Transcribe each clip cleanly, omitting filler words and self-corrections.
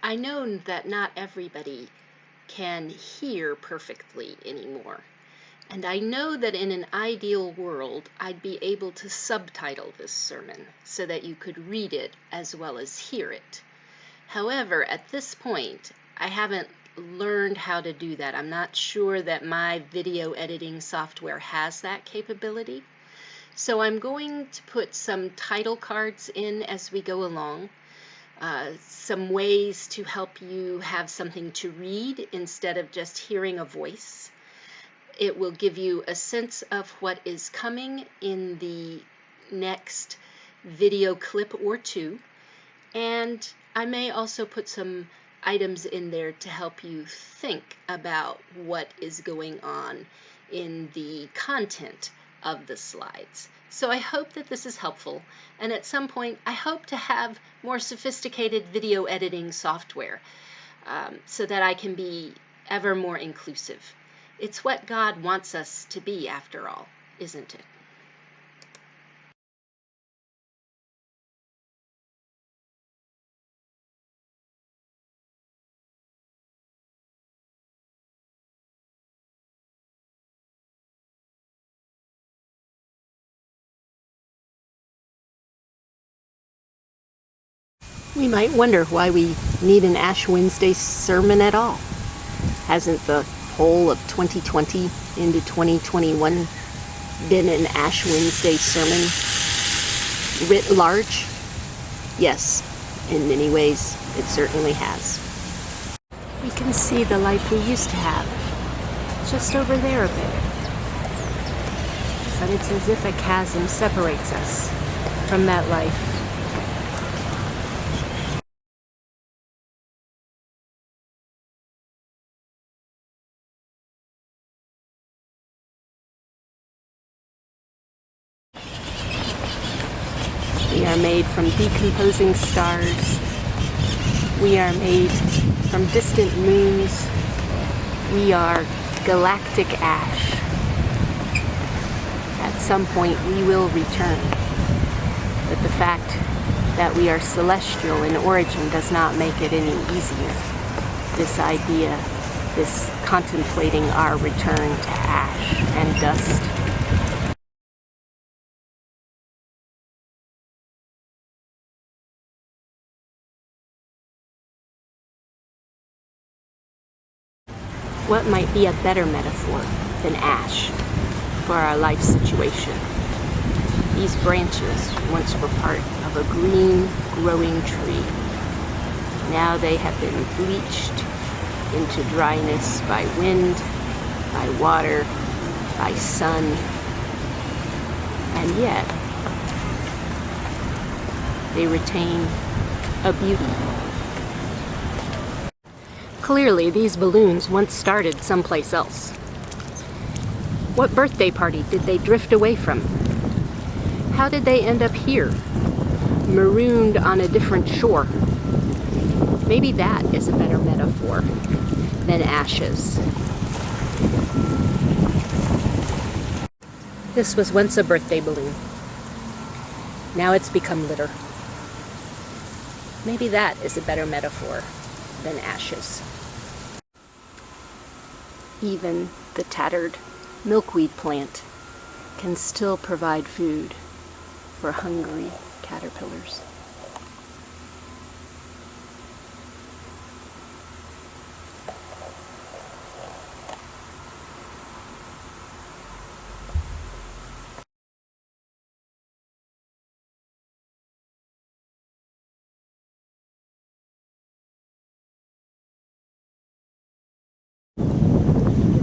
I know that not everybody can hear perfectly anymore. And I know that in an ideal world, I'd be able to subtitle this sermon so that you could read it as well as hear it. However, at this point, I haven't learned how to do that. I'm not sure that my video editing software has that capability. So I'm going to put some title cards in as we go along. Some ways to help you have something to read instead of just hearing a voice. It will give you a sense of what is coming in the next video clip or two. And I may also put some items in there to help you think about what is going on in the content of the slides. So I hope that this is helpful, and at some point I hope to have more sophisticated video editing software so that I can be ever more inclusive. It's what God wants us to be, after all, isn't it? We might wonder why we need an Ash Wednesday sermon at all. Hasn't the whole of 2020 into 2021 been an Ash Wednesday sermon writ large? Yes, in many ways it certainly has. We can see the life we used to have just over there a bit. But it's as if a chasm separates us from that life. We are made from decomposing stars. We are made from distant moons. We are galactic ash. At some point we will return. But the fact that we are celestial in origin does not make it any easier. This idea, this contemplating our return to ash and dust. What might be a better metaphor than ash for our life situation? These branches once were part of a green, growing tree. Now they have been bleached into dryness by wind, by water, by sun, and yet they retain a beauty. Clearly, these balloons once started someplace else. What birthday party did they drift away from? How did they end up here, marooned on a different shore? Maybe that is a better metaphor than ashes. This was once a birthday balloon. Now it's become litter. Maybe that is a better metaphor than ashes. Even the tattered milkweed plant can still provide food for hungry caterpillars.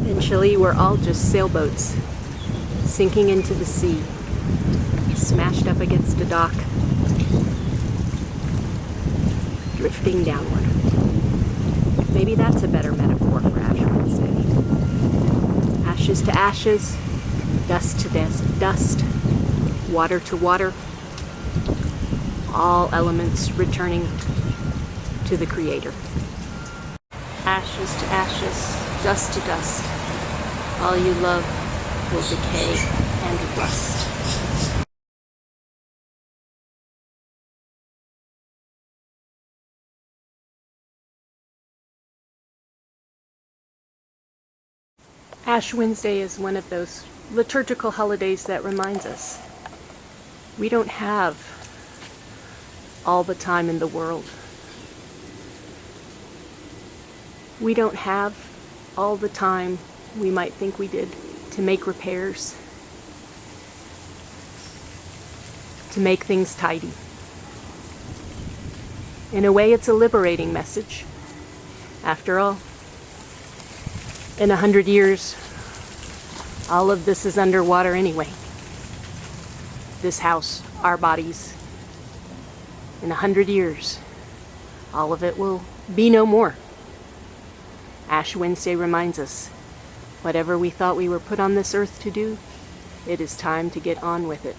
Eventually, we're all just sailboats sinking into the sea, smashed up against a dock, drifting downward. Maybe that's a better metaphor for Ash Wednesday. Ashes to ashes, dust to dust, water to water, all elements returning to the Creator. Ashes to ashes, dust to dust, all you love will decay and rust. Ash Wednesday is one of those liturgical holidays that reminds us we don't have all the time in the world. We don't have all the time we might think we did to make repairs, to make things tidy. In a way, it's a liberating message. After all, in 100 years, all of this is underwater anyway. This house, our bodies. In 100 years, all of it will be no more. Ash Wednesday reminds us, whatever we thought we were put on this earth to do, it is time to get on with it.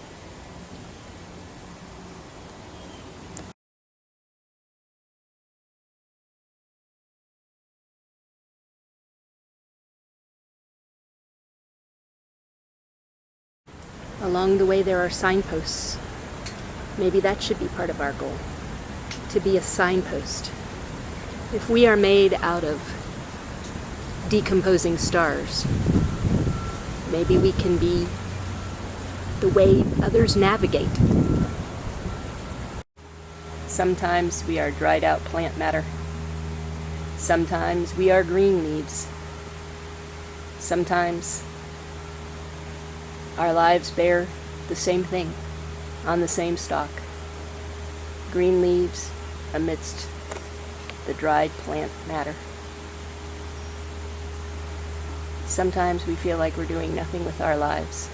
Along the way there are signposts. Maybe that should be part of our goal, to be a signpost. If we are made out of decomposing stars, maybe we can be the way others navigate. Sometimes we are dried out plant matter. Sometimes we are green leaves. Sometimes our lives bear the same thing on the same stalk. Green leaves amidst the dried plant matter. Sometimes we feel like we're doing nothing with our lives.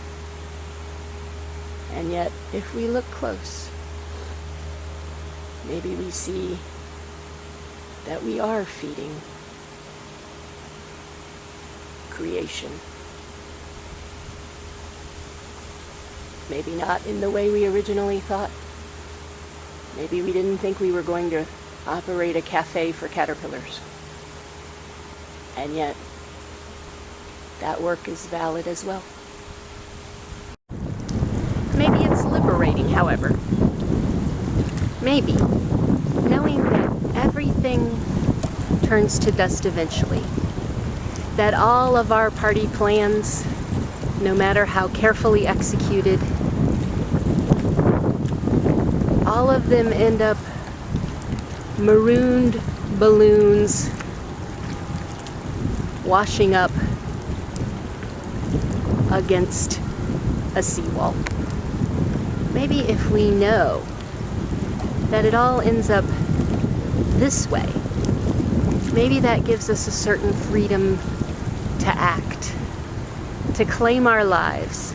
And yet, if we look close, maybe we see that we are feeding creation. Maybe not in the way we originally thought. Maybe we didn't think we were going to operate a cafe for caterpillars. And yet, that work is valid as well. Maybe it's liberating, however. Maybe, knowing that everything turns to dust eventually. That all of our party plans, no matter how carefully executed, all of them end up marooned balloons washing up against a seawall. Maybe if we know that it all ends up this way, maybe that gives us a certain freedom to act, to claim our lives,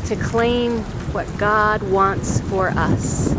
to claim what God wants for us.